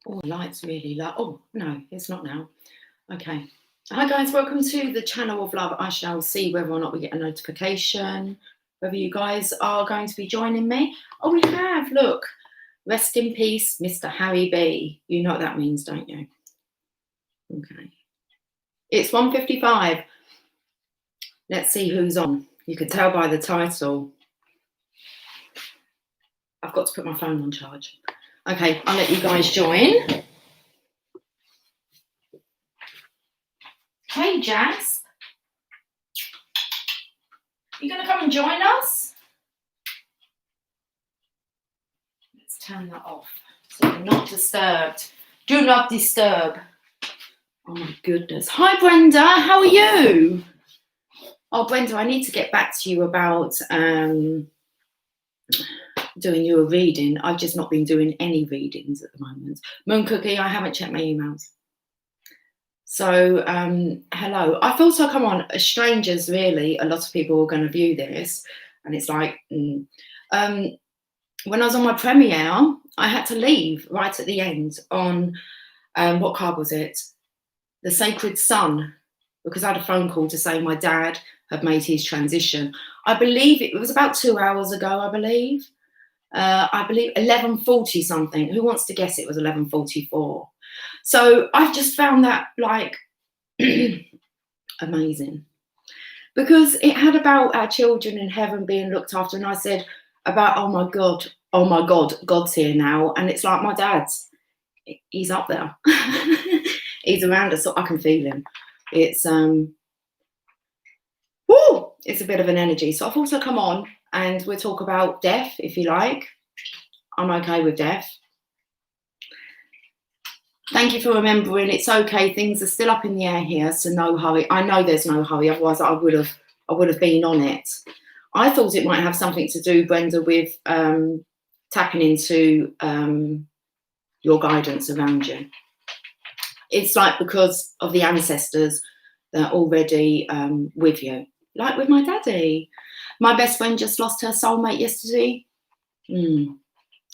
Oh, light's really low. Oh, no, it's not now. Okay. Hi, guys. Welcome to the channel of love. I shall see whether or not we get a notification, whether you guys are going to be joining me. Oh, we have. Look. Rest in peace, Mr. Harry B. You know what that means, don't you? Okay. It's 1:55. Let's see who's on. You can tell by the title. I've got to put my phone on charge. Okay, I'll let you guys join. Hey, Jazz. You going to come and join us? Let's turn that off so you're not disturbed. Do not disturb. Oh, my goodness. Hi, Brenda. How are you? Oh, Brenda, I need to get back to you about doing you a reading. I've just not been doing any readings at the moment. Moon Cookie, I haven't checked my emails. So, hello. I thought I'd come on as strangers, really. A lot of people are going to view this. And it's like, when I was on my premiere, I had to leave right at the end on, what card was it? The Sacred Sun, because I had a phone call to say my dad had made his transition. I believe it was about 2 hours ago, I believe 11:40 something. Who wants to guess it was 11:44? So I've just found that like amazing, because it had about our children in heaven being looked after, and I said about oh my God, God's here now, and it's like my dad's, he's up there. He's around us, so I can feel him. It's it's a bit of an energy. So I've also come on and we'll talk about death if you like. I'm okay with death. Thank you for remembering. It's okay. Things are still up in the air here, so no hurry. I know there's no hurry. Otherwise, I would have been on it. I thought it might have something to do, Brenda, with tapping into your guidance around you. It's like because of the ancestors that are already with you. Like with my daddy. My best friend just lost her soulmate yesterday.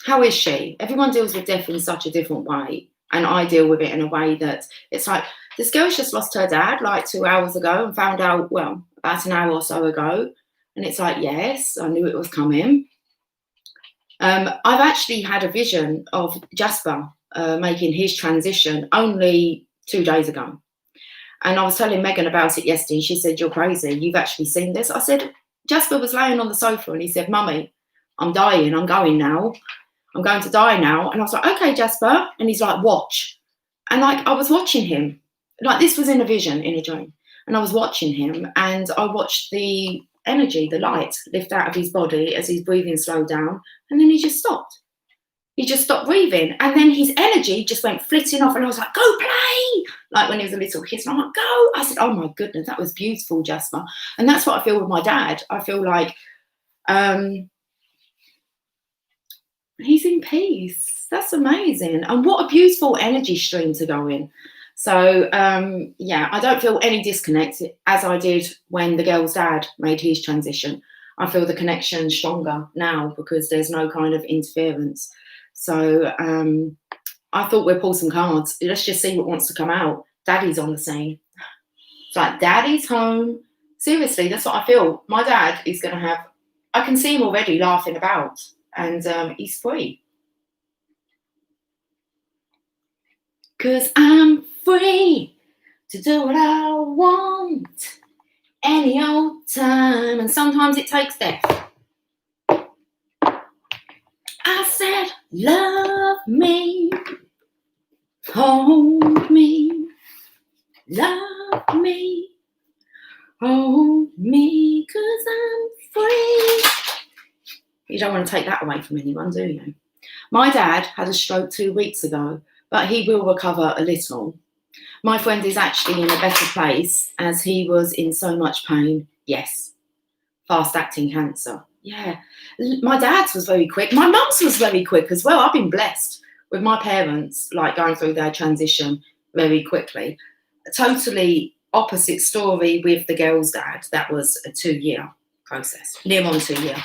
How is she? Everyone deals with death in such a different way. And I deal with it in a way that it's like, this girl's just lost her dad like 2 hours ago and found out, well, about an hour or so ago. And it's like, yes, I knew it was coming. I've actually had a vision of Jasper making his transition only 2 days ago. And I was telling Megan about it yesterday. And she said, you're crazy. You've actually seen this. I said, Jasper was laying on the sofa and he said, Mummy, I'm dying. I'm going now. I'm going to die now. And I was like, okay, Jasper. And he's like, watch. And like, I was watching him. Like, this was in a vision, in a dream. And I was watching him and I watched the energy, the light lift out of his body as his breathing slowed down. And then he just stopped. He just stopped breathing. And then his energy just went flitting off. And I was like, go play. Like when he was a little kid. And I'm like, go. I said, oh my goodness, that was beautiful, Jasper. And that's what I feel with my dad. I feel like he's in peace. That's amazing. And what a beautiful energy stream to go in. So, yeah, I don't feel any disconnect as I did when the girl's dad made his transition. I feel the connection stronger now because there's no kind of interference. So I thought we'd pull some cards. Let's just see what wants to come out. Daddy's on the scene. It's like, Daddy's home. Seriously, that's what I feel. My dad is going to have, I can see him already laughing about. And he's free. Because I'm free to do what I want any old time. And sometimes it takes death. I said, love me, hold me, love me, hold me, 'cause I'm free. You don't want to take that away from anyone, do you? My dad had a stroke 2 weeks ago, but he will recover a little. My friend is actually in a better place as he was in so much pain. Yes, fast-acting cancer. Yeah, my dad's was very quick. My mum's was very quick as well. I've been blessed with my parents, like going through their transition very quickly. A totally opposite story with the girl's dad. That was a 2-year process, near on 2 year.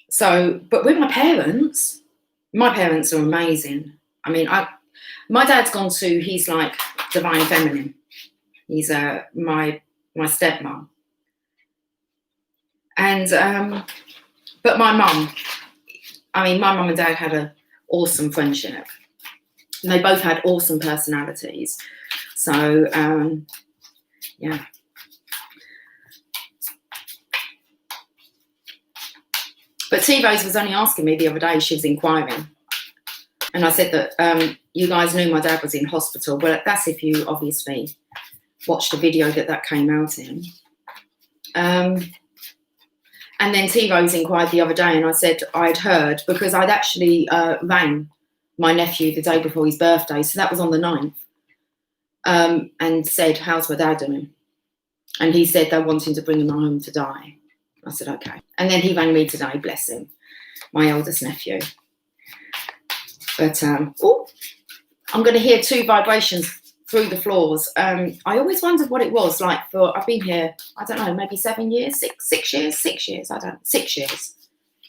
So, but with my parents are amazing. I mean, my dad's gone to, he's like divine feminine. He's my stepmom. And but my mum, I mean, my mum and dad had an awesome friendship. And they both had awesome personalities. So, yeah. But T-Rose was only asking me the other day, she was inquiring. And I said that you guys knew my dad was in hospital. Well, that's if you obviously watched the video that came out in. And then T-Rose inquired the other day, and I said I'd heard, because I'd actually rang my nephew the day before his birthday, so that was on the 9th, and said, how's my dad doing? And he said they're wanting to bring him home to die. I said, okay. And then he rang me today, bless him, my eldest nephew. But, I'm going to hear 2 vibrations through the floors. I always wondered what it was like I've been here, I don't know, maybe 7 years, 6 years, 6 years, 6 years.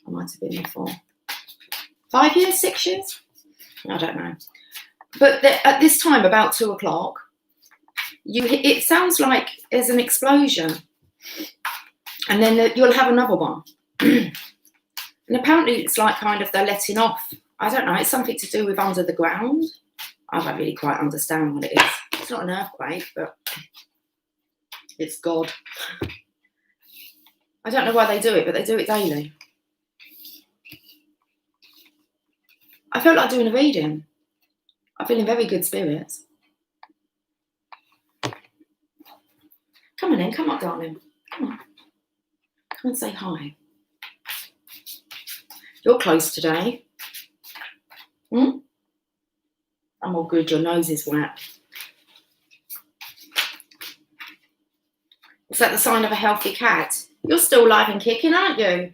I might have been here for 5 years, 6 years, I don't know. But at this time, about 2 o'clock, it sounds like there's an explosion, and then you'll have another one. And apparently it's like kind of they're letting off. I don't know, it's something to do with under the ground. I don't really quite understand what it is. It's not an earthquake, but it's God. I don't know why they do it, but they do it daily. I felt like doing a reading. I feel in very good spirits. Come on in, come up, darling. Come on. Come and say hi. You're close today. I'm all good, your nose is wet. Is that the sign of a healthy cat? You're still alive and kicking, aren't you?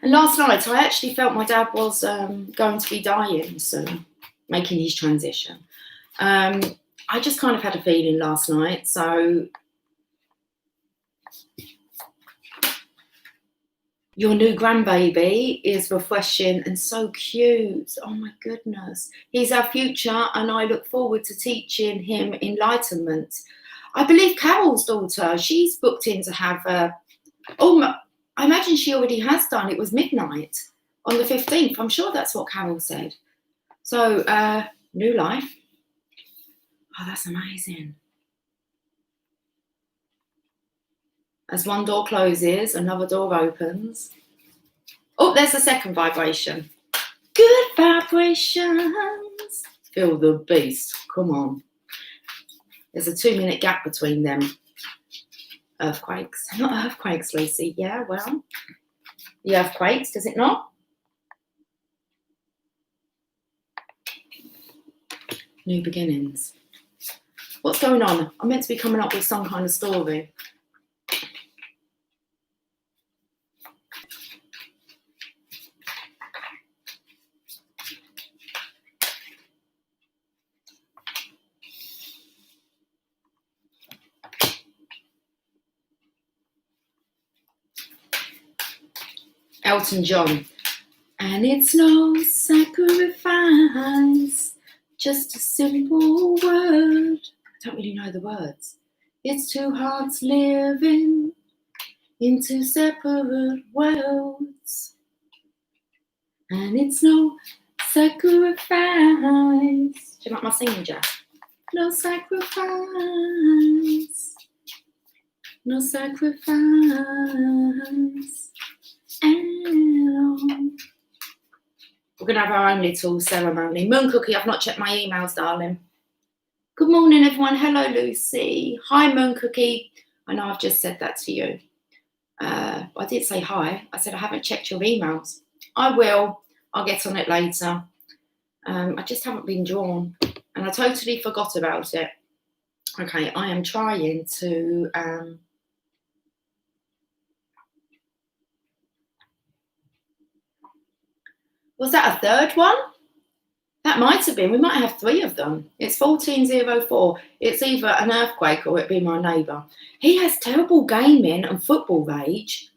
And last night, I actually felt my dad was going to be dying soon, making his transition. I just kind of had a feeling last night, so... Your new grandbaby is refreshing and so cute. Oh my goodness. He's our future, and I look forward to teaching him enlightenment. I believe Carol's daughter, she's booked in to have I imagine she already has done. It was midnight on the 15th. I'm sure that's what Carol said. So, new life. Oh, that's amazing. As one door closes, another door opens. Oh, there's a second vibration. Good vibrations. Feel the beast. Come on. There's a 2-minute gap between them. Earthquakes. Not earthquakes, Lucy. Yeah, well, the earthquakes, does it not? New beginnings. What's going on? I'm meant to be coming up with some kind of story. Elton John. And it's no sacrifice, just a simple word. I don't really know the words. It's 2 hearts living in 2 separate worlds. And it's no sacrifice. Do you like my singing, Jack? No sacrifice. No sacrifice. We're going to have our own little ceremony. Moon Cookie, I've not checked my emails, darling. Good morning, everyone. Hello, Lucy. Hi, Moon Cookie. I know I've just said that to you. I did say hi. I said I haven't checked your emails. I will. I'll get on it later. I just haven't been drawn. And I totally forgot about it. Okay, I am trying to... Was that a third one? That might have been. We might have 3 of them. It's 1404. It's either an earthquake or it'd be my neighbour. He has terrible gaming and football rage,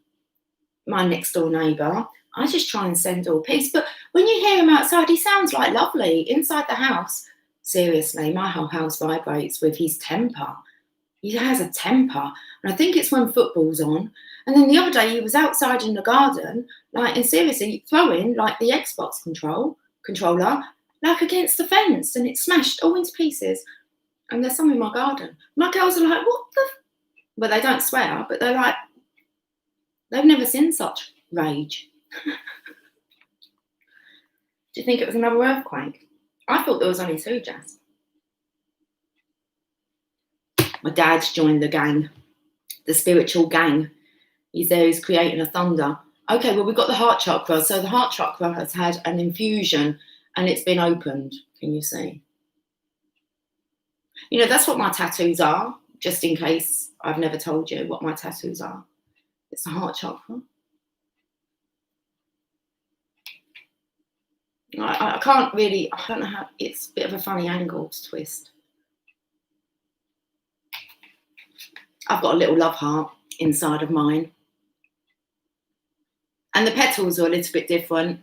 my next door neighbour. I just try and send all peace. But when you hear him outside, he sounds like lovely. Inside the house, seriously, my whole house vibrates with his temper. He has a temper. And I think it's when football's on. And then the other day he was outside in the garden, like, and seriously throwing like the Xbox controller like against the fence, and it smashed all into pieces. And there's some in my garden. My girls are like, what the? Well, they don't swear, but they're like, they've never seen such rage. Do you think it was another earthquake? I thought there was only 2, Jazz. My dad's joined the gang, the spiritual gang. He's there, he's creating a thunder. Okay, well, we've got the heart chakra. So the heart chakra has had an infusion and it's been opened. Can you see? You know, that's what my tattoos are, just in case I've never told you what my tattoos are. It's the heart chakra. I can't really, I don't know how, it's a bit of a funny angle to twist. I've got a little love heart inside of mine. And the petals are a little bit different.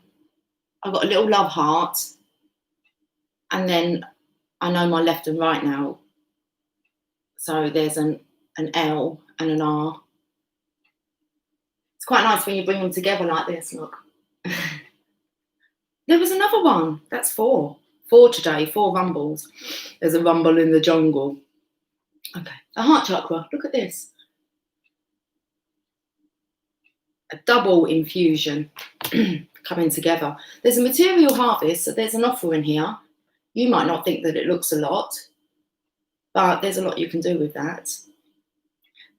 I've got a little love heart. And then I know my left and right now. So there's an L and an R. It's quite nice when you bring them together like this, look. There was another one. That's 4. 4 today, 4 rumbles. There's a rumble in the jungle. Okay, the heart chakra, look at this. A double infusion coming together. There's a material harvest, so there's an offering here. You might not think that it looks a lot, but there's a lot you can do with that.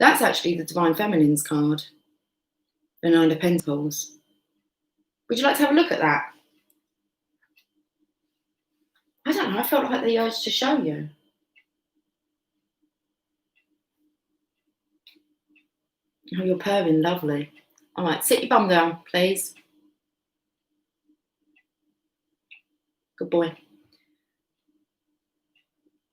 That's actually the Divine Feminine's card, the 9 of Pentacles. Would you like to have a look at that? I don't know, I felt like the urge to show you. Oh, you're purring, lovely. All right, sit your bum down, please. Good boy.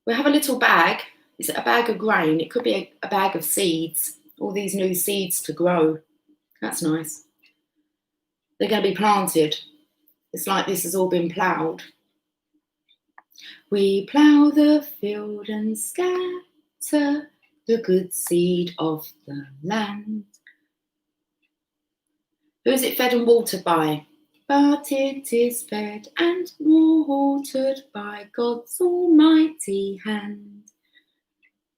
We have a little bag. Is it a bag of grain? It could be a bag of seeds. All these new seeds to grow. That's nice. They're going to be planted. It's like this has all been ploughed. We plough the field and scatter the good seed of the land. Who is it fed and watered by? But it is fed and watered by God's almighty hand.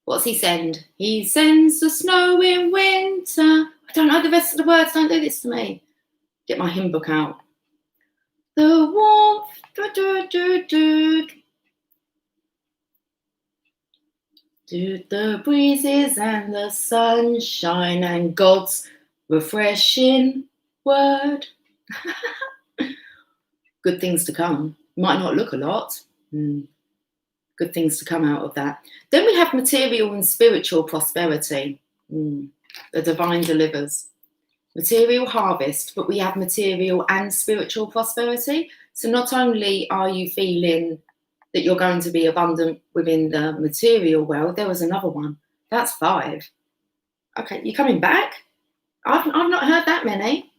What's he send? He sends the snow in winter. I don't know the rest of the words, don't do this to me. Get my hymn book out. The warmth, the breezes and the sunshine and God's refreshing word. Good things to come. Might not look a lot. Good things to come out of that. Then we have material and spiritual prosperity. The divine delivers. Material harvest, but we have material and spiritual prosperity. So not only are you feeling that you're going to be abundant within the material world, there was another one. That's 5. Okay, you coming back? I've not heard that many.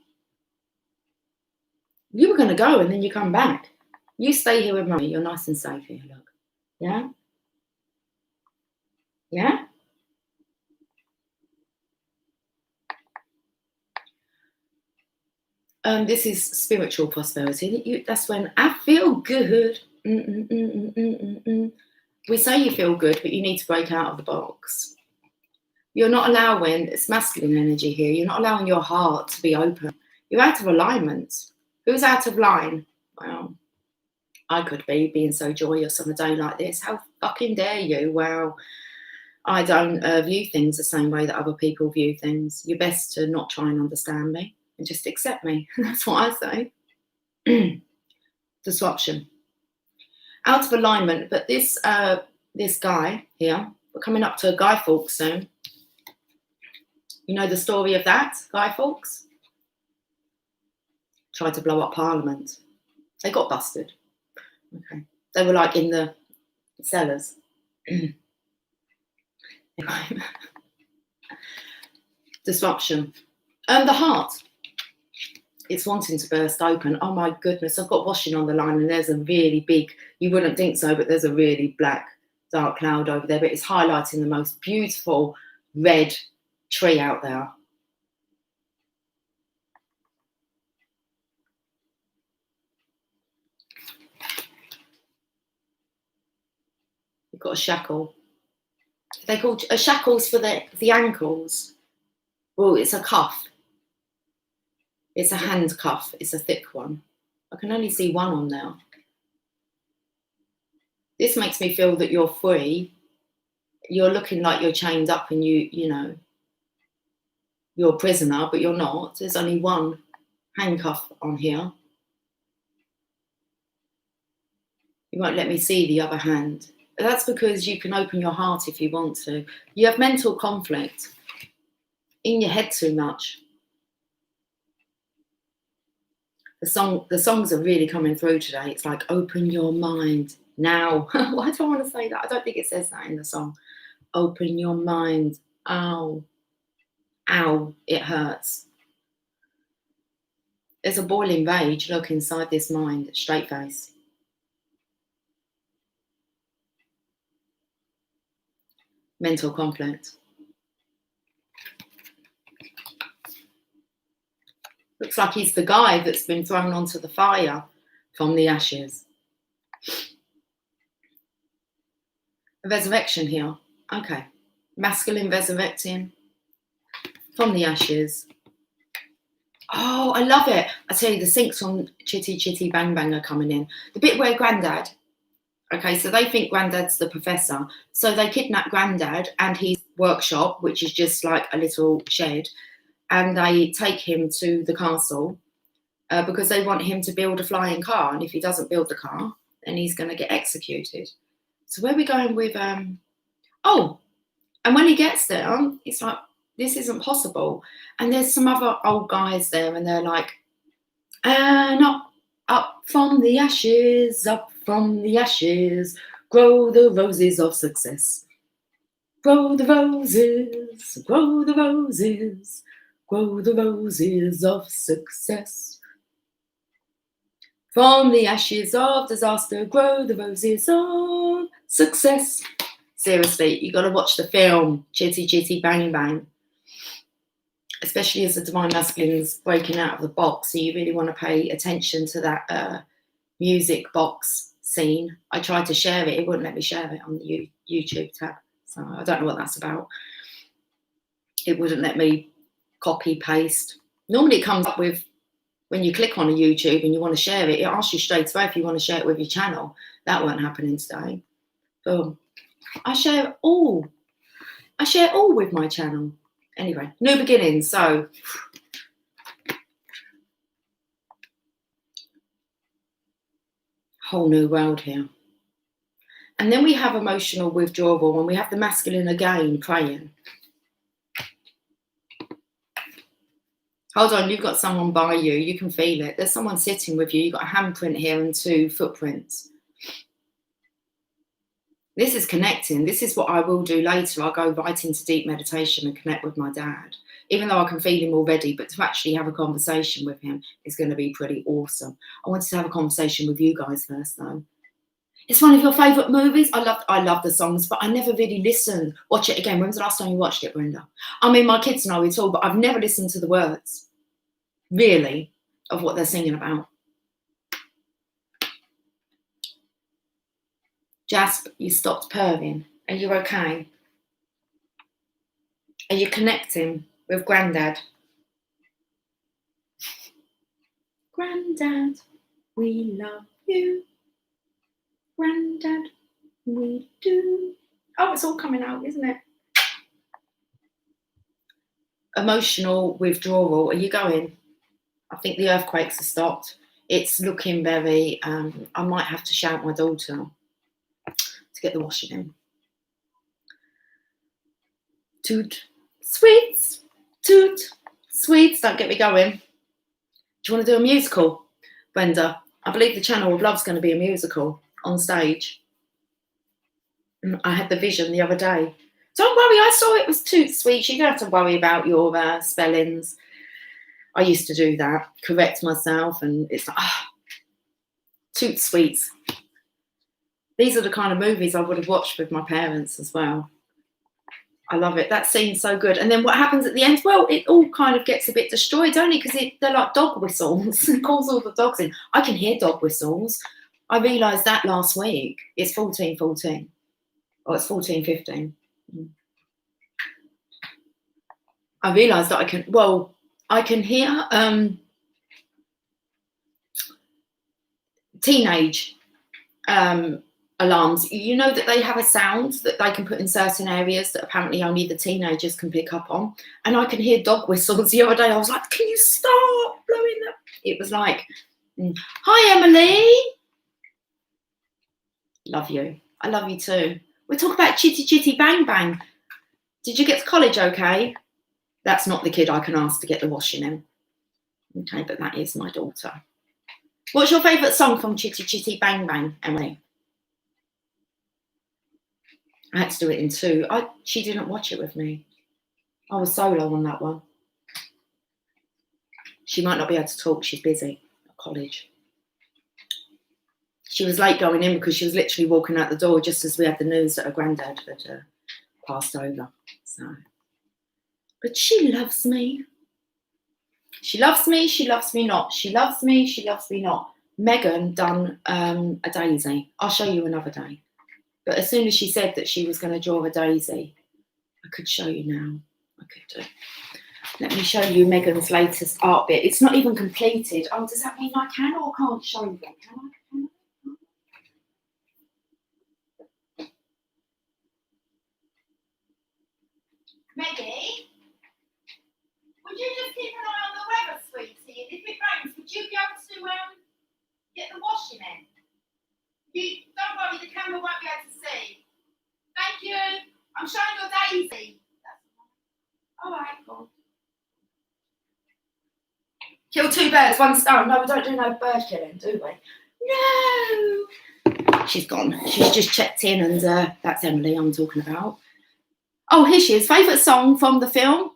You were going to go and then you come back. You stay here with Mummy. You're nice and safe here, look. Yeah? Yeah? This is spiritual prosperity. That's when I feel good. We say you feel good, but you need to break out of the box. You're not allowing, it's masculine energy here, you're not allowing your heart to be open. You're out of alignment. Who's out of line? Well, I could be, being so joyous on a day like this. How fucking dare you? Well, I don't view things the same way that other people view things. You're best to not try and understand me and just accept me. That's what I say. Disruption. Out of alignment, but this guy here, we're coming up to Guy Fawkes soon. You know the story of that, Guy Fawkes? Tried to blow up Parliament. They got busted. Okay. They were like in the cellars. Disruption. The heart. It's wanting to burst open. Oh my goodness, I've got washing on the line and there's a really big, you wouldn't think so, but there's a really black, dark cloud over there, but it's highlighting the most beautiful red tree out there. You've got a shackle. They call shackles for the ankles. Well, it's a cuff. It's a hand cuff. It's a thick one. I can only see one on there. This makes me feel that you're free. You're looking like you're chained up and you know, you're a prisoner, but you're not. There's only one handcuff on here. You won't let me see the other hand. That's because you can open your heart if you want to. You have mental conflict in your head too much. The songs are really coming through today. It's like, open your mind now. Why do I want to say that? I don't think it says that in the song. Open your mind. Ow. Ow, it hurts. There's a boiling rage. Look inside this mind, straight face. Mental conflict. Looks like he's the guy that's been thrown onto the fire from the ashes. A resurrection here. Okay. Masculine resurrecting from the ashes. Oh, I love it. I tell you, the syncs on Chitty Chitty Bang Bang are coming in. The bit where Grandad, okay, so they think Grandad's the professor. So they kidnap Grandad and his workshop, which is just like a little shed, and they take him to the castle because they want him to build a flying car. And if he doesn't build the car, then he's going to get executed. So where are we going with... Oh, and when he gets there, it's like, this isn't possible. And there's some other old guys there and they're like, and up from the ashes, grow the roses of success. Grow the roses, grow the roses, grow the roses of success. From the ashes of disaster, grow the roses of success. Seriously, you got to watch the film Chitty Chitty Bang Bang, especially as the Divine Masculine's breaking out of the box. So you really want to pay attention to that music box scene. I tried to share it. It wouldn't let me share it on the YouTube tab. So I don't know what that's about. It wouldn't let me copy, paste. Normally it comes up with, when you click on a YouTube and you want to share it, it asks you straight away if you want to share it with your channel. That won't happen today. Boom. I share all with my channel. Anyway, new beginnings. So whole new world here. And then we have emotional withdrawal and we have the masculine again praying. Hold on, you've got someone by you. You can feel it. There's someone sitting with you. You've got a handprint here and 2 footprints. This is connecting. This is what I will do later. I'll go right into deep meditation and connect with my dad. Even though I can feel him already, but to actually have a conversation with him is going to be pretty awesome. I wanted to have a conversation with you guys first, though. It's one of your favourite movies. I love the songs, but I never really listened. Watch it again. When was the last time you watched it, Brenda? I mean, my kids know it all, but I've never listened to the words, really, of what they're singing about. Jasp, you stopped purring. Are you okay? Are you connecting with Grandad? Grandad, we love you. Grandad, we do. Oh, it's all coming out, isn't it? Emotional withdrawal. Are you going? I think the earthquakes have stopped. It's looking very... I might have to shout my daughter to get the washing in. Toot, sweets, toot, sweets. Don't get me going. Do you want to do a musical, Brenda? I believe the Channel of Love's going to be a musical on stage. I had the vision the other day. Don't worry, I saw it was Toot Sweets. You don't have to worry about your spellings. I used to do that, correct myself, and it's like, Toot Sweets. These are the kind of movies I would have watched with my parents as well. I love it. That scene's so good. And then what happens at the end? Well, it all kind of gets a bit destroyed, don't it? Because they're like dog whistles. It calls all the dogs in. I can hear dog whistles. I realised that last week. It's 14:14. Oh, it's 14:15. I realised that I can hear teenage alarms. You know that they have a sound that they can put in certain areas that apparently only the teenagers can pick up on. And I can hear dog whistles. The other day I was like, can you stop blowing them? It was like, hi, Emily. Love you. I love you too. We're talking about Chitty Chitty Bang Bang. Did you get to college okay? That's not the kid I can ask to get the washing in. Okay, but that is my daughter. What's your favourite song from Chitty Chitty Bang Bang, Emily? I had to do it in two. She didn't watch it with me. I was solo on that one. She might not be able to talk. She's busy at college. She was late going in because she was literally walking out the door just as we had the news that her granddad had passed over. So, but she loves me. She loves me. She loves me not. She loves me. She loves me not. Megan done a daisy. I'll show you another day. But as soon as she said that she was going to draw a daisy, I could show you now. I could do. Let me show you Megan's latest art bit. It's not even completed. Oh, does that mean I can or can't show you? Can I? Maggie, would you just keep an eye on the weather, sweetie? If it rains, would you be able to get the washing in? Don't worry, the camera won't be able to see. Thank you. I'm showing your daisy. All right, cool. Kill two birds, one stone. No, we don't do no bird killing, do we? No. She's gone. She's just checked in, and that's Emily I'm talking about. Oh, here she is. Favourite song from the film?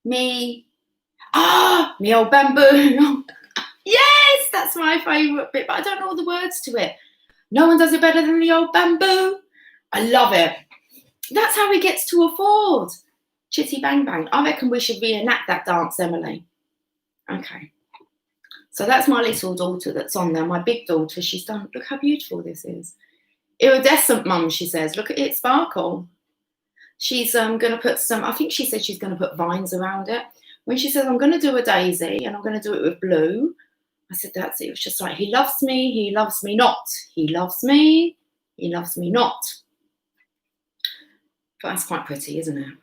Me Old Bamboo. Yes, that's my favourite bit, but I don't know all the words to it. No one does it better than the old bamboo. I love it. That's how he gets to afford Chitty Bang Bang. I reckon we should reenact that dance, Emily. Okay. So that's my little daughter that's on there. My big daughter, she's done, look how beautiful this is. Iridescent, Mum, she says. Look at it sparkle. She's going to put some, I think she said she's going to put vines around it. When she says, I'm going to do a daisy and I'm going to do it with blue, I said, that's it. It was just like, he loves me not. He loves me not. But that's quite pretty, isn't it?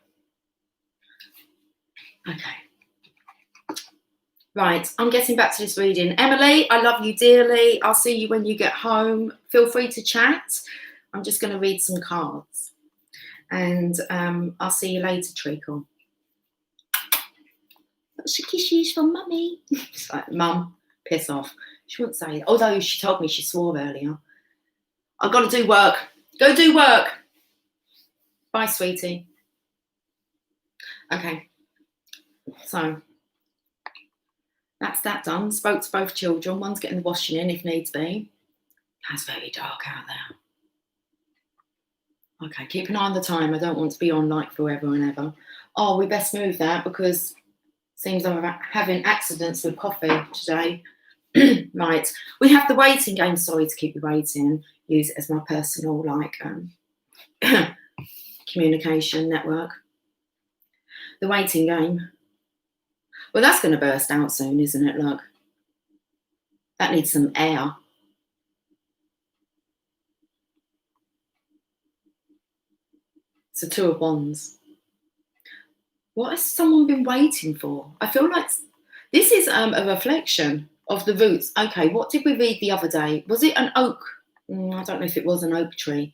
Okay. Right, I'm getting back to this reading. Emily, I love you dearly. I'll see you when you get home. Feel free to chat. I'm just going to read some cards. And I'll see you later, Treacle. Lots of kisses from Mummy. It's like, Mum, piss off. She wouldn't say it. Although she told me she swore earlier. I've got to do work. Go do work. Bye, sweetie. Okay. So, that's that done. Spoke to both children. One's getting the washing in if needs be. It's very dark out there. Okay, keep an eye on the time. I don't want to be on like forever and ever. Oh, we best move that because it seems I'm having accidents with coffee today. Right, we have the waiting game. Sorry to keep you waiting. Use it as my personal communication network. The waiting game. Well, that's going to burst out soon, isn't it? Look, that needs some air. It's a Two of Wands. What has someone been waiting for? I feel like this is a reflection of the roots. Okay, what did we read the other day? Was it an oak? I don't know if it was an oak tree.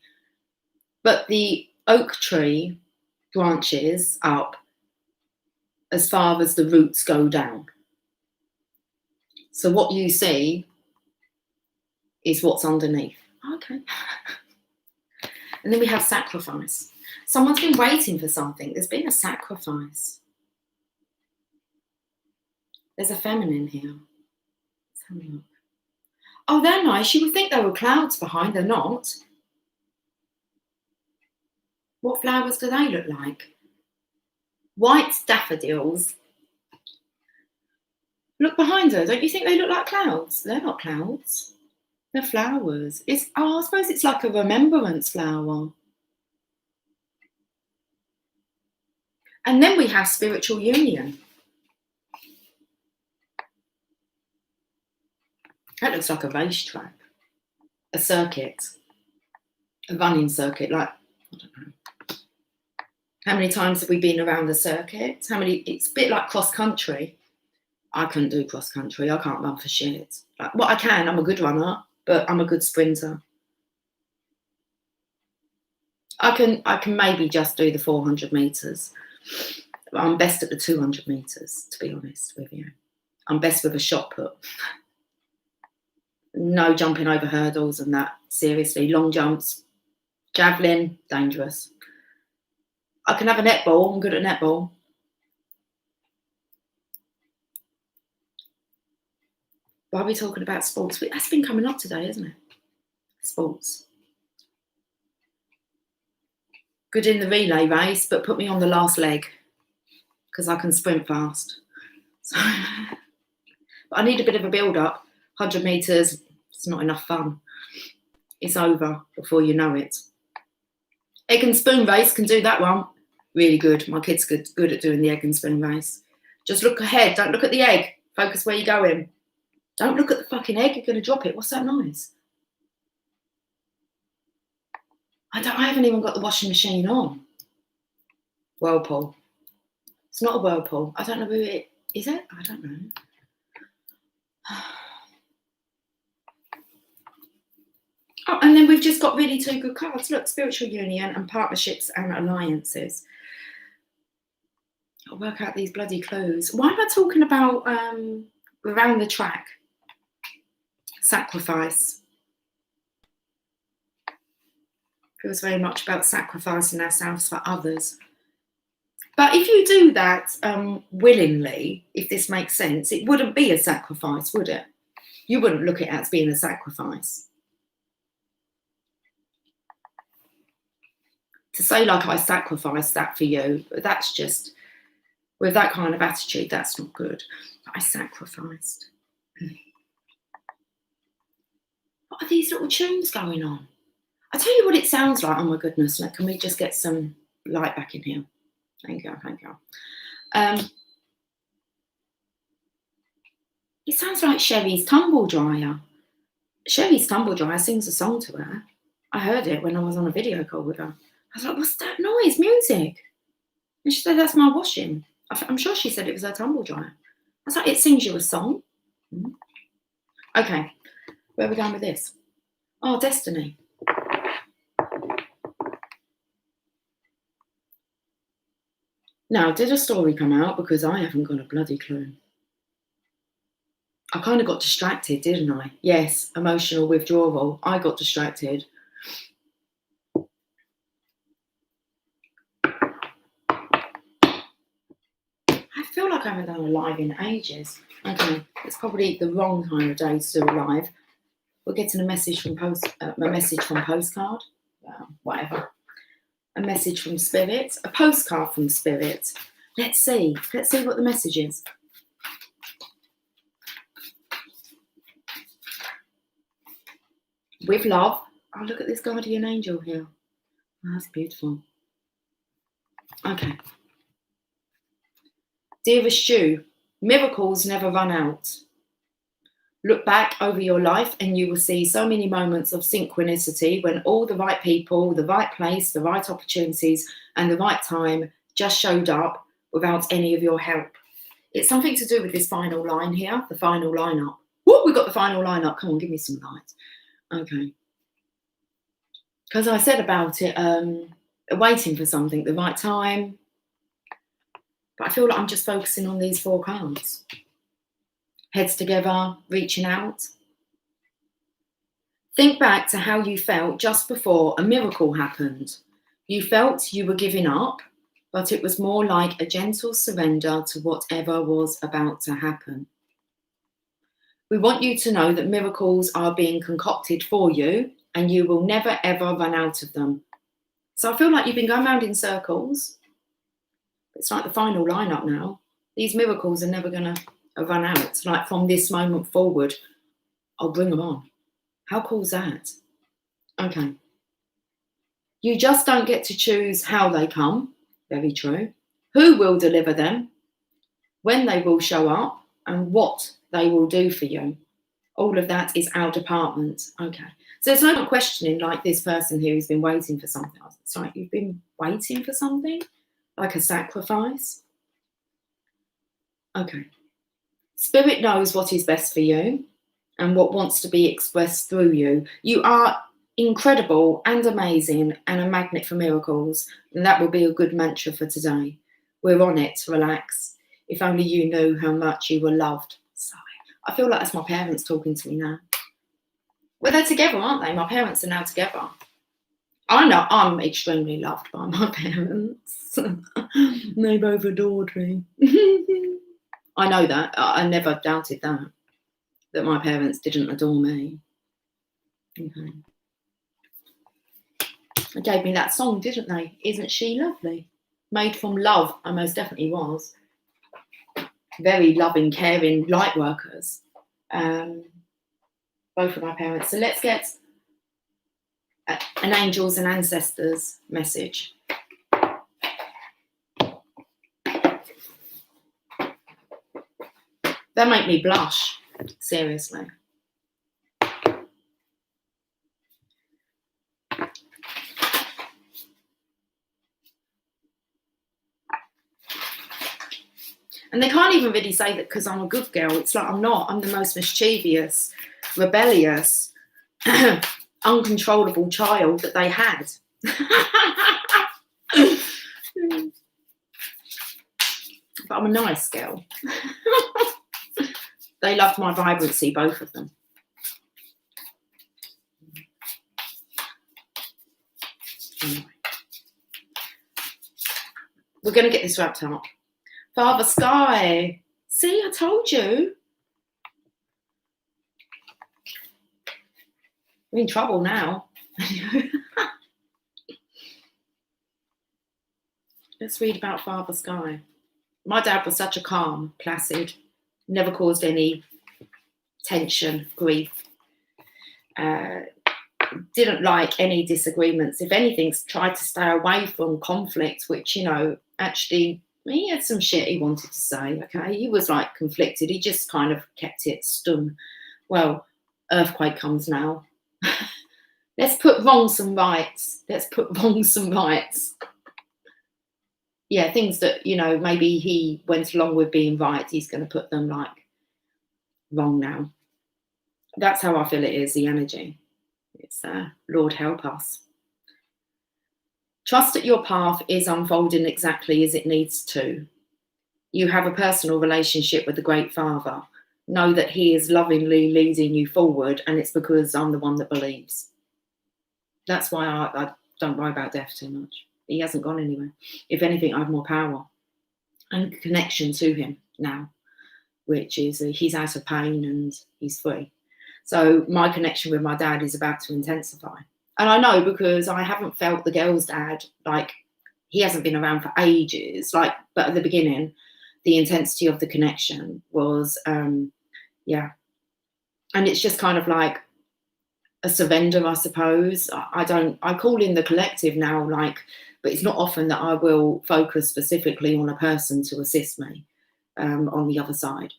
But the oak tree branches up as far as the roots go down. So what you see is what's underneath. Okay. And then we have sacrifice. Someone's been waiting for something. There's been a sacrifice. There's a feminine here. Let's have a look. Oh, they're nice. You would think there were clouds behind. They're not. What flowers do they look like? White daffodils. Look behind her. Don't you think they look like clouds? They're not clouds. They're flowers. I suppose it's like a remembrance flower. And then we have spiritual union. That looks like a racetrack, a circuit, a running circuit. Like, I don't know. How many times have we been around the circuit? It's a bit like cross country. I couldn't do cross country. I can't run for shit. Like, well, I can. I'm a good runner, but I'm a good sprinter. I can maybe just do the 400 meters. I'm best at the 200 meters, to be honest with you. I'm best with a shot put. No jumping over hurdles and that. Seriously, long jumps, javelin, dangerous. I can have a netball. I'm good at netball. Why are we talking about sports? That's been coming up today, isn't it? Sports. Good in the relay race, but put me on the last leg because I can sprint fast. So, but I need a bit of a build-up. 100 metres, it's not enough fun. It's over before you know it. Egg and spoon race, can do that one. Really good. My kid's good at doing the egg and spoon race. Just look ahead. Don't look at the egg. Focus where you're going. Don't look at the fucking egg. You're going to drop it. What's that noise? I haven't even got the washing machine on. Whirlpool. It's not a whirlpool. I don't know who it is. It? I don't know. Oh, and then we've just got really two good cards. Look, spiritual union and partnerships and alliances. I'll work out these bloody clues. Why am I talking about around the track? Sacrifice. Feels very much about sacrificing ourselves for others. But if you do that willingly, if this makes sense, it wouldn't be a sacrifice, would it? You wouldn't look at it as being a sacrifice. To say like I sacrificed that for you, that's just, with that kind of attitude, that's not good. But I sacrificed. What are these little tunes going on? I tell you what it sounds like. Oh my goodness, like, can we just get some light back in here? Thank you, thank you. It sounds like Sherry's Tumble Dryer. Sherry's Tumble Dryer sings a song to her. I heard it when I was on a video call with her. I was like, what's that noise? Music. And she said, that's my washing. I'm sure she said it was her tumble dryer. I was like, it sings you a song. Okay, where are we going with this? Oh, destiny. Now, did a story come out? Because I haven't got a bloody clue. I kind of got distracted, didn't I? Yes, emotional withdrawal. I got distracted. I feel like I haven't done a live in ages. Okay, it's probably the wrong time of day to do a live. We're getting a message from postcard. Whatever. A message from spirit. A postcard from spirit. Let's see what the message is. With love. Oh, look at this guardian angel here. Oh, that's beautiful. Okay. Dearest Stu, miracles never run out. Look back over your life and you will see so many moments of synchronicity when all the right people, the right place, the right opportunities and the right time just showed up without any of your help. It's something to do with this final line here, the final lineup. Whoop, we've got the final lineup. Come on, give me some light. Okay. Because I said about it, waiting for something, the right time. But I feel like I'm just focusing on these 4 cards. Heads together, reaching out. Think back to how you felt just before a miracle happened. You felt you were giving up, but it was more like a gentle surrender to whatever was about to happen. We want you to know that miracles are being concocted for you and you will never ever run out of them. So I feel like you've been going around in circles. It's like the final lineup now. These miracles are never going to run out. Like from this moment forward, I'll bring them on. How cool is that? Okay. You just don't get to choose how they come. Very true. Who will deliver them, when they will show up, and what they will do for you. All of that is our department. Okay. So there's no point questioning like this person here who's been waiting for something. It's like you've been waiting for something, like a sacrifice. Okay. Spirit knows what is best for you and what wants to be expressed through you. You are incredible and amazing and a magnet for miracles. And that will be a good mantra for today. We're on it. Relax. If only you knew how much you were loved. Sorry. I feel like that's my parents talking to me now. Well, they're together, aren't they? My parents are now together. I know I'm extremely loved by my parents. They both adored me. I know that. I never doubted that my parents didn't adore me. Okay. They gave me that song, didn't they? Isn't She Lovely? Made from love. I most definitely was. Very loving, caring light workers. Both of my parents. So let's get an angels and ancestors message. That make me blush, seriously. And they can't even really say that because I'm a good girl. It's like I'm not. I'm the most mischievous, rebellious, uncontrollable child that they had. But I'm a nice girl. They loved my vibrancy, both of them. Anyway. We're going to get this wrapped up. Father Sky. See, I told you. We're in trouble now. Let's read about Father Sky. My dad was such a calm, placid, never caused any tension, grief. Didn't like any disagreements. If anything, tried to stay away from conflict, which, you know, actually, he had some shit he wanted to say, okay? He was, like, conflicted. He just kind of kept it stum. Well, earthquake comes now. Let's put wrongs and rights. Let's put wrongs and rights. Yeah, things that, you know, maybe he went along with being right, he's going to put them, like, wrong now. That's how I feel it is, the energy. It's, Lord help us. Trust that your path is unfolding exactly as it needs to. You have a personal relationship with the Great Father. Know that he is lovingly leading you forward, and it's because I'm the one that believes. That's why I don't worry about death too much. He hasn't gone anywhere. If anything, I have more power and connection to him now, which is he's out of pain and he's free. So my connection with my dad is about to intensify. And I know because I haven't felt the girl's dad, like he hasn't been around for ages, like, but at the beginning, the intensity of the connection was, yeah. And it's just kind of like a surrender, I suppose. I call in the collective now, like, but it's not often that I will focus specifically on a person to assist me on the other side.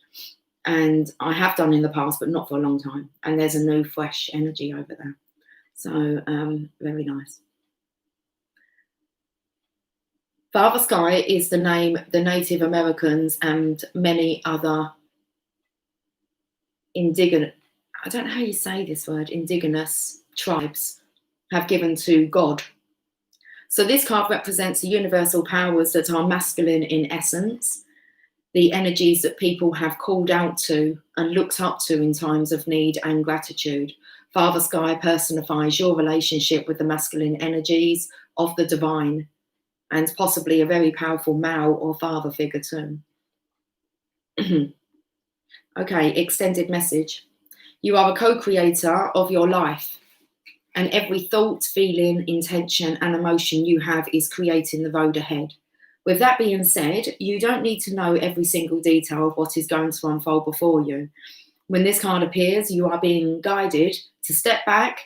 And I have done in the past, but not for a long time. And there's a new, fresh energy over there. So, very nice. Father Sky is the name the Native Americans and many other indigenous, I don't know how you say this word, indigenous tribes have given to God. So this card represents the universal powers that are masculine in essence, the energies that people have called out to and looked up to in times of need and gratitude. Father Sky personifies your relationship with the masculine energies of the divine, and possibly a very powerful male or father figure too. Okay, extended message. You are a co-creator of your life, and every thought, feeling, intention, and emotion you have is creating the road ahead. With that being said, you don't need to know every single detail of what is going to unfold before you. When this card appears, you are being guided to step back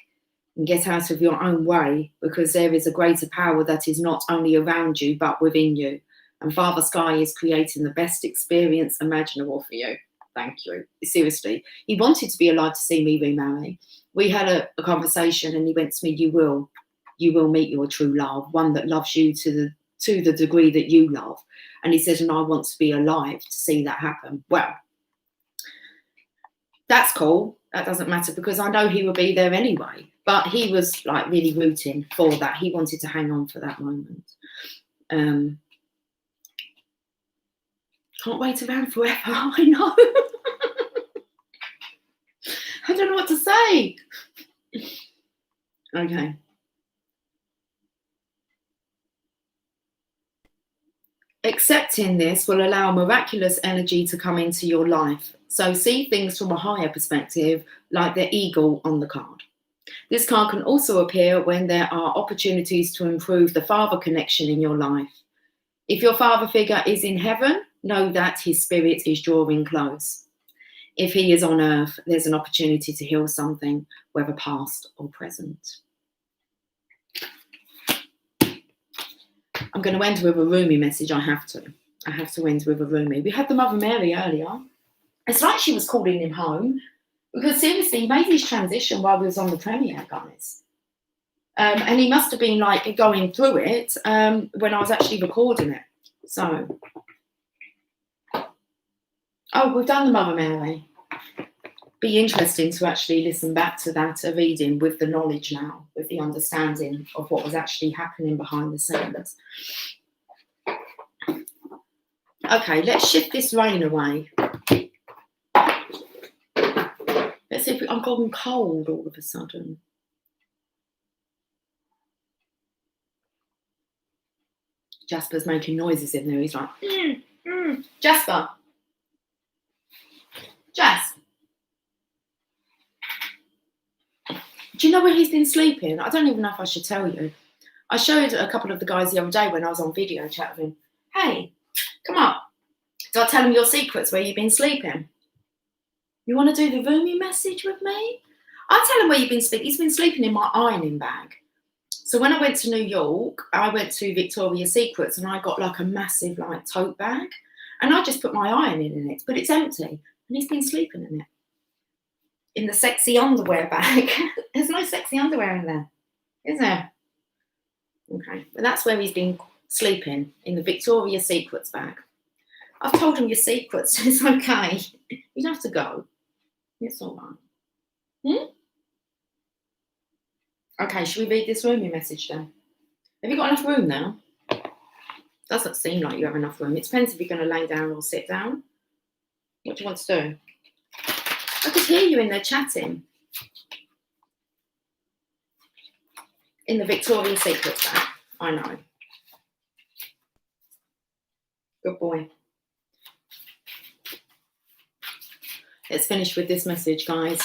and get out of your own way, because there is a greater power that is not only around you, but within you. And Father Sky is creating the best experience imaginable for you. Thank you. Seriously. He wanted to be alive to see me remarry. We had a conversation and he went to me, you will meet your true love, one that loves you to the degree that you love. And he said, and I want to be alive to see that happen. Well, that's cool. That doesn't matter, because I know he will be there anyway. But he was like really rooting for that. He wanted to hang on for that moment. Can't wait around forever. I know. I don't know what to say. Okay. Accepting this will allow miraculous energy to come into your life. So see things from a higher perspective, like the eagle on the card. This card can also appear when there are opportunities to improve the father connection in your life. If your father figure is in heaven, know that his spirit is drawing close. If he is on earth, there's an opportunity to heal something, whether past or present. I'm going to end with a Rumi message. I have to end with a Rumi. We had the Mother Mary earlier. It's like she was calling him home, because seriously, he made his transition while we was on the premiere, guys. And he must have been like going through it when I was actually recording it. So, we've done the Mother Mary. Be interesting to actually listen back to that reading with the knowledge now, with the understanding of what was actually happening behind the scenes. Okay, let's shift this rain away. Let's see if I'm going cold all of a sudden. Jasper's making noises in there. He's like, Jasper. Jas. Do you know where he's been sleeping? I don't even know if I should tell you. I showed a couple of the guys the other day when I was on video chat with him. Hey, come on. Do I tell him your secrets where you've been sleeping? You want to do the Rumi message with me? I'll tell him where you've been sleeping. He's been sleeping in my ironing bag. So when I went to New York, I went to Victoria's Secrets and I got like a massive like tote bag. And I just put my ironing in it, but it's empty. And he's been sleeping in it. In the sexy underwear bag. There's no sexy underwear in there, is there? Okay, but that's where he's been sleeping, in the Victoria's Secrets bag. I've told him your secrets. It's okay. You don't have to go. It's all right. Okay, should we read this Rumi message then? Have you got enough room now? Doesn't seem like you have enough room. It depends if you're going to lay down or sit down. What do you want to do? I could hear you in there chatting. In the Victoria's Secret bag. I know. Good boy. Let's finish with this message, guys.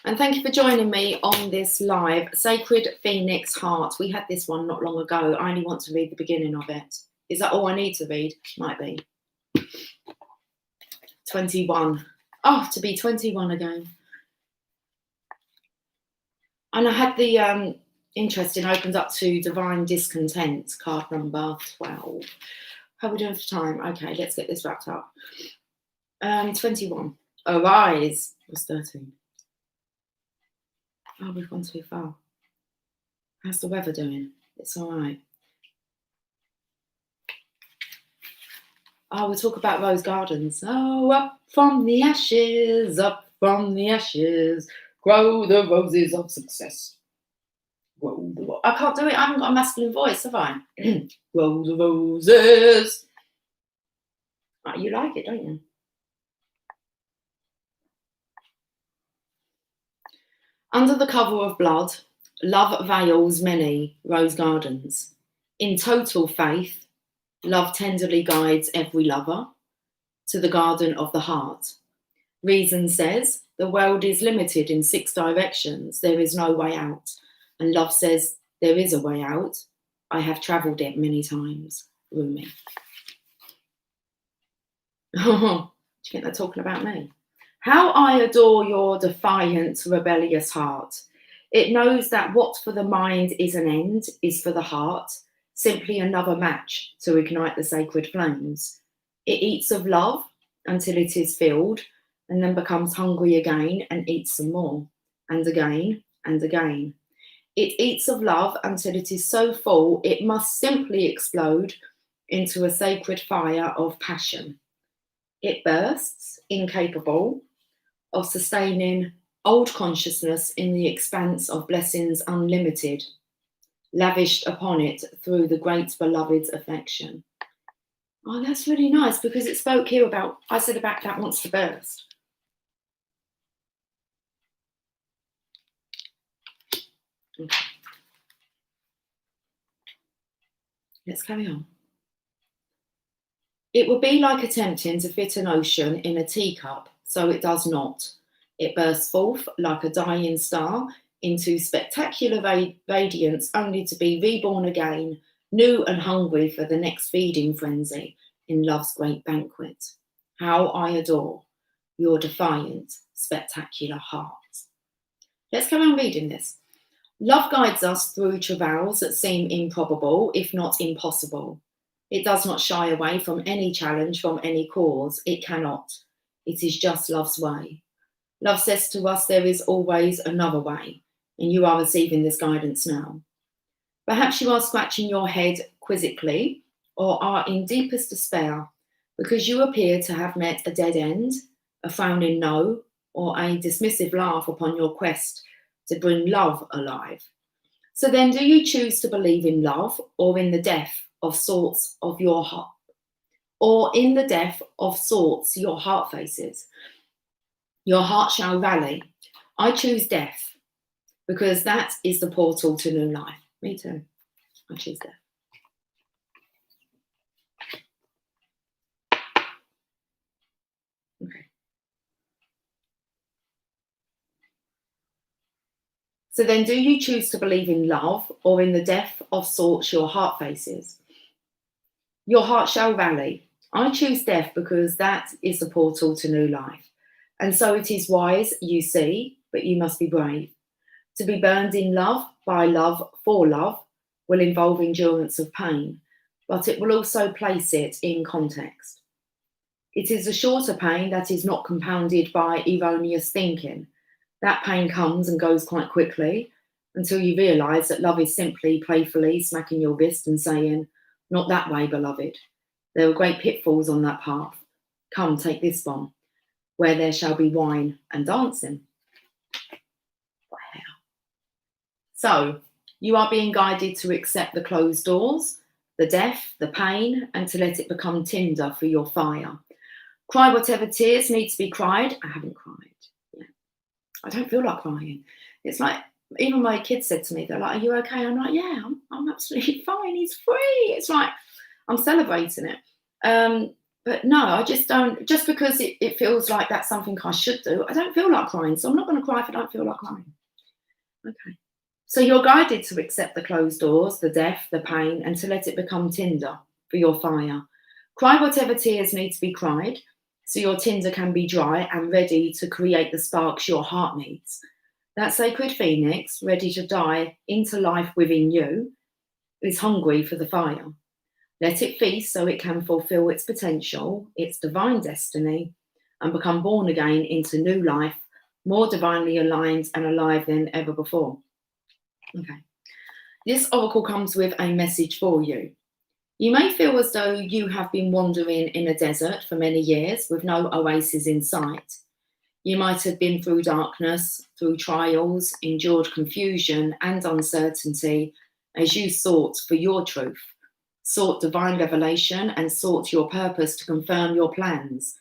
And thank you for joining me on this live. Sacred Phoenix Heart. We had this one not long ago. I only want to read the beginning of it. Is that all I need to read? Might be. 21. Oh, to be 21 again. And I had the interesting opens up to Divine Discontent, card number 12. How are we doing for time? Okay, let's get this wrapped up. 21. Arise was 13. Oh, we've gone too far. How's the weather doing? It's all right. Oh, we'll talk about rose gardens. Oh, up from the ashes, grow the roses of success. Grow. I can't do it. I haven't got a masculine voice, have I? Grow the roses. Oh, you like it, don't you? Under the cover of blood, love veils many rose gardens. In total faith, love tenderly guides every lover to the garden of the heart. Reason says the world is limited in 6 directions, there is no way out. And love says there is a way out. I have travelled it many times. Rumi. Do you think they're talking about me? How I adore your defiant, rebellious heart. It knows that what for the mind is an end is for the heart simply another match to ignite the sacred flames. It eats of love until it is filled and then becomes hungry again and eats some more, and again and again. It eats of love until it is so full it must simply explode into a sacred fire of passion. It bursts, incapable of sustaining old consciousness in the expanse of blessings unlimited, lavished upon it through the great beloved's affection. Oh, that's really nice because it spoke here about, I said about that wants to burst. Okay. Let's carry on. It would be like attempting to fit an ocean in a teacup, so it does not. It bursts forth like a dying star into spectacular radiance, only to be reborn again, new and hungry for the next feeding frenzy in love's great banquet. How I adore your defiant, spectacular heart. Let's go on reading this. Love guides us through travails that seem improbable, if not impossible. It does not shy away from any challenge, from any cause. It cannot. It is just love's way. Love says to us there is always another way, and you are receiving this guidance now. Perhaps you are scratching your head quizzically or are in deepest despair because you appear to have met a dead end, a frowning no, or a dismissive laugh upon your quest to bring love alive. So then, do you choose to believe in love or in the death of sorts of your heart, or in the death of sorts your heart faces? Your heart shall rally. I choose death because that is the portal to new life. Me too. I choose death. Okay. So then, do you choose to believe in love or in the death of sorts your heart faces? Your heart shall rally. I choose death because that is the portal to new life. And so it is wise, you see, but you must be brave. To be burned in love, by love, for love, will involve endurance of pain, but it will also place it in context. It is a shorter pain that is not compounded by erroneous thinking. That pain comes and goes quite quickly until you realise that love is simply playfully smacking your wrist and saying, not that way, beloved. There are great pitfalls on that path. Come, take this one, where there shall be wine and dancing. Wow. So, you are being guided to accept the closed doors, the death, the pain, and to let it become tinder for your fire. Cry whatever tears need to be cried. I haven't cried. Yeah. I don't feel like crying. It's like, even my kids said to me, they're like, are you okay? I'm like, yeah, I'm absolutely fine. He's free. It's like, I'm celebrating it. But no, I just don't, just because it feels like that's something I should do, I don't feel like crying. So I'm not going to cry if I don't feel like crying. Okay. So you're guided to accept the closed doors, the death, the pain, and to let it become tinder for your fire. Cry whatever tears need to be cried, so your tinder can be dry and ready to create the sparks your heart needs. That sacred phoenix, ready to die into life within you, is hungry for the fire. Let it feast so it can fulfill its potential, its divine destiny, and become born again into new life, more divinely aligned and alive than ever before. Okay. This oracle comes with a message for you. You may feel as though you have been wandering in a desert for many years with no oasis in sight. You might have been through darkness, through trials, endured confusion and uncertainty as you sought for your truth, sought divine revelation, and sought your purpose to confirm your plans.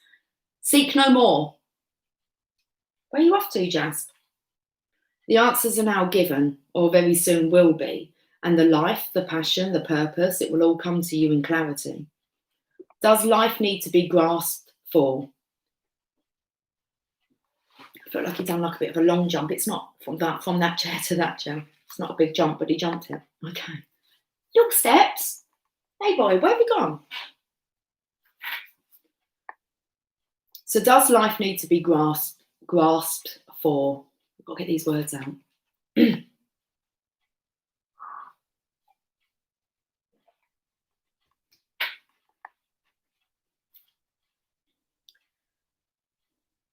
Seek no more. Where are you off to, Jasp? The answers are now given, or very soon will be, and the life, the passion, the purpose, it will all come to you in clarity. Does life need to be grasped for? I felt like he done like a bit of a long jump. It's not from that chair to that chair. It's not a big jump, but he jumped it. Okay. Little steps. Hey boy, where have you gone? So does life need to be grasped for? I've got to get these words out.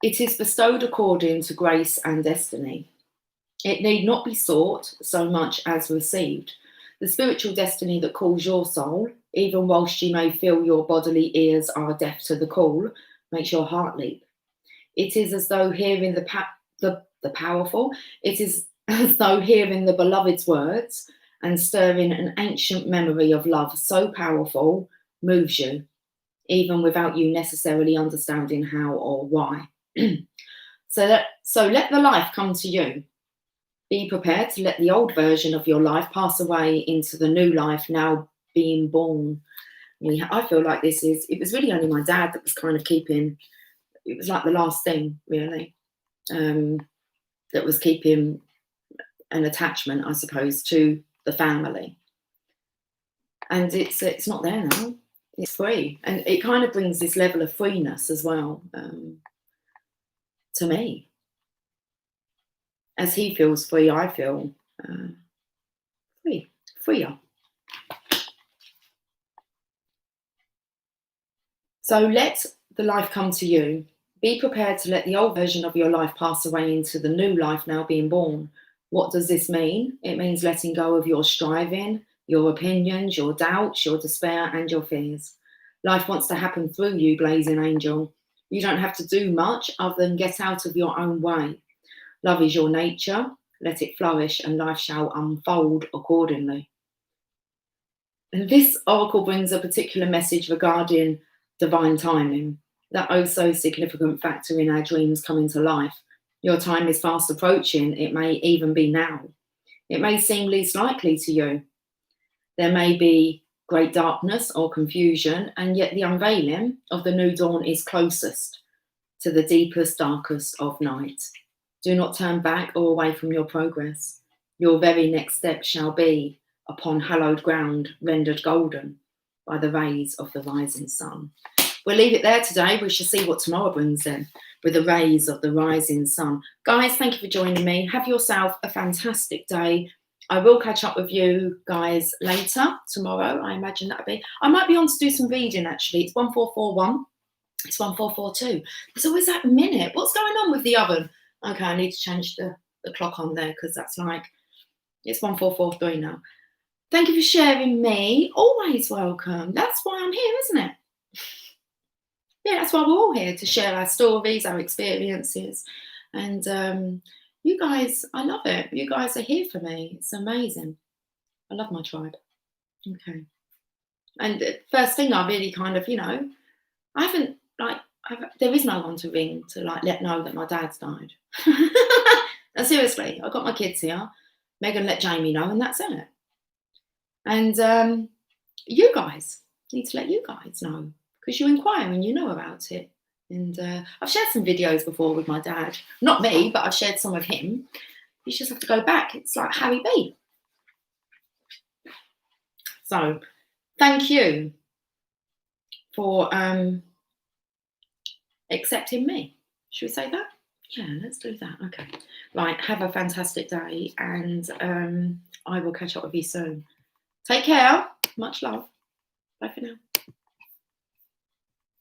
It is bestowed according to grace and destiny. It need not be sought so much as received. The spiritual destiny that calls your soul, even whilst you may feel your bodily ears are deaf to the call, makes your heart leap. It is as though hearing the powerful, it is as though hearing the beloved's words and stirring an ancient memory of love so powerful moves you, even without you necessarily understanding how or why. So let the life come to you. Be prepared to let the old version of your life pass away into the new life now being born. I feel like it was really only my dad that was kind of keeping, it was like the last thing really, that was keeping an attachment, I suppose, to the family. And it's not there now. It's free. And it kind of brings this level of freeness as well, to me. As he feels free, I feel freer. So let the life come to you. Be prepared to let the old version of your life pass away into the new life now being born. What does this mean? It means letting go of your striving, your opinions, your doubts, your despair, and your fears. Life wants to happen through you, blazing angel. You don't have to do much other than get out of your own way. Love is your nature. Let it flourish, and life shall unfold accordingly. And this oracle brings a particular message regarding divine timing, that oh so significant factor in our dreams coming to life. Your time is fast approaching. It may even be now. It may seem least likely to you. There may be great darkness or confusion, and yet the unveiling of the new dawn is closest to the deepest, darkest of night. Do not turn back or away from your progress. Your very next step shall be upon hallowed ground, rendered golden by the rays of the rising sun. We'll leave it there today. We shall see what tomorrow brings in with the rays of the rising sun. Guys, thank you for joining me. Have yourself a fantastic day. I will catch up with you guys later tomorrow. I imagine that'll be. I might be on to do some reading actually. It's 1441. It's 1442. There's always that minute. What's going on with the oven? Okay, I need to change the clock on there because that's like, it's 1443 now. Thank you for sharing me. Always welcome. That's why I'm here, isn't it? Yeah, that's why we're all here, to share our stories, our experiences. And you guys, I love it. You guys are here for me. It's amazing. I love my tribe. Okay. And the first thing I really kind of, I haven't, there is no one to ring to let know that my dad's died. And seriously, I've got my kids here. Megan let Jamie know, and that's it. And you guys need to let you guys know, because you inquire and you know about it. And I've shared some videos before with my dad. Not me, but I've shared some of him. You just have to go back. It's like Harry B. So thank you for accepting me. Should we say that? Yeah, let's do that. Okay. Right. Have a fantastic day, and I will catch up with you soon. Take care. Much love. Bye for now.